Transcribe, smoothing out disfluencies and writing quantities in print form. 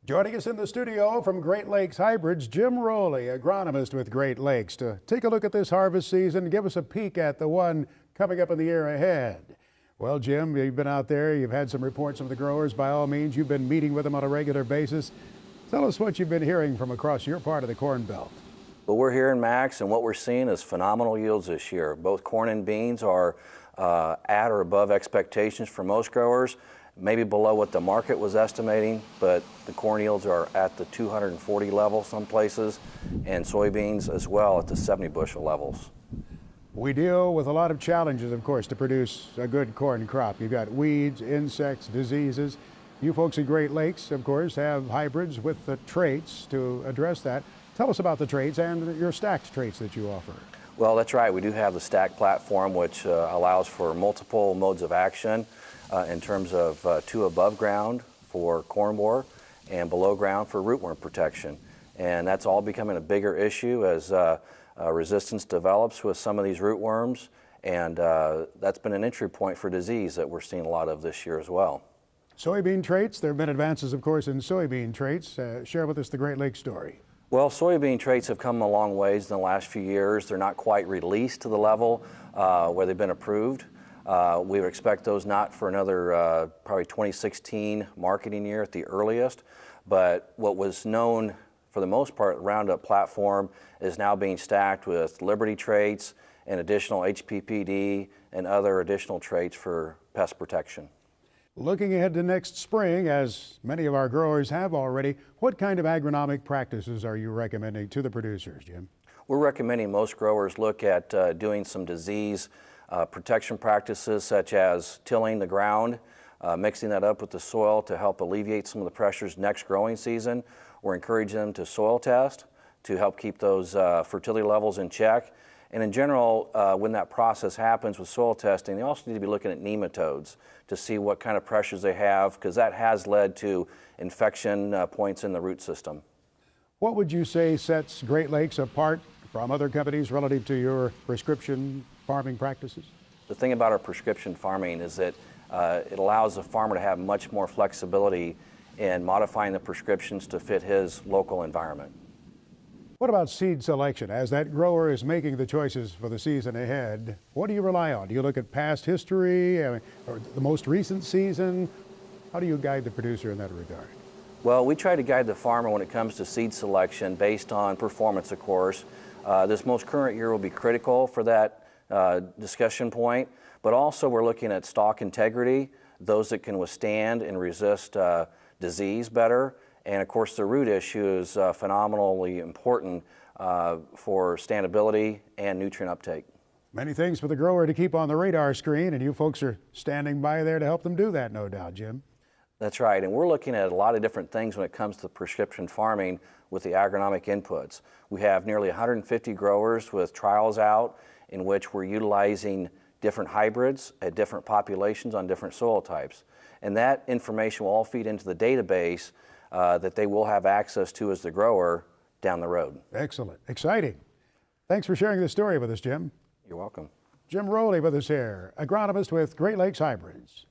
Joining us in the studio from Great Lakes Hybrids, Jim Rowley, agronomist with Great Lakes, to take a look at this harvest season and give us a peek at the one coming up in the year ahead. Well, Jim, you've been out there, you've had some reports from the growers. By all means, you've been meeting with them on a regular basis. Tell us what you've been hearing from across your part of the Corn Belt. Well, we're here in Max, and what we're seeing is phenomenal yields this year. Both corn and beans are at or above expectations for most growers, maybe below what the market was estimating, but the corn yields are at the 240 level some places, and soybeans as well at the 70 bushel levels. We deal with a lot of challenges, of course, to produce a good corn crop. You've got weeds, insects, diseases. You folks at Great Lakes, of course, have hybrids with the traits to address that. Tell us about the traits and your stacked traits that you offer. Well, that's right. We do have the stack platform, which allows for multiple modes of action in terms of 2 above ground for corn borer and below ground for rootworm protection. And that's all becoming a bigger issue as resistance develops with some of these rootworms. And that's been an entry point for disease that we're seeing a lot of this year as well. Soybean traits, there have been advances, of course, in soybean traits. Share with us the Great Lakes story. Well, soybean traits have come a long ways in the last few years. They're not quite released to the level where they've been approved. We would expect those not for another probably 2016 marketing year at the earliest. But what was known for the most part, Roundup platform is now being stacked with Liberty traits and additional HPPD and other additional traits for pest protection. Looking ahead to next spring, as many of our growers have already, what kind of agronomic practices are you recommending to the producers, Jim? We're recommending most growers look at doing some disease protection practices such as tilling the ground, mixing that up with the soil to help alleviate some of the pressures next growing season. We're encouraging them to soil test to help keep those fertility levels in check. And in general, when that process happens with soil testing, they also need to be looking at nematodes to see what kind of pressures they have, because that has led to infection points in the root system. What would you say sets Great Lakes apart from other companies relative to your prescription farming practices? The thing about our prescription farming is that it allows the farmer to have much more flexibility in modifying the prescriptions to fit his local environment. What about seed selection? As that grower is making the choices for the season ahead, what do you rely on? Do you look at past history or the most recent season? How do you guide the producer in that regard? Well, we try to guide the farmer when it comes to seed selection based on performance, of course. This most current year will be critical for that discussion point, but also we're looking at stalk integrity, those that can withstand and resist disease better. And of course, the root issue is phenomenally important for standability and nutrient uptake. Many things for the grower to keep on the radar screen, and you folks are standing by there to help them do that, no doubt, Jim. That's right, and we're looking at a lot of different things when it comes to prescription farming with the agronomic inputs. We have nearly 150 growers with trials out in which we're utilizing different hybrids at different populations on different soil types. And that information will all feed into the database that they will have access to as the grower down the road. Excellent. Exciting. Thanks for sharing this story with us, Jim. You're welcome. Jim Rowley with us here, agronomist with Great Lakes Hybrids.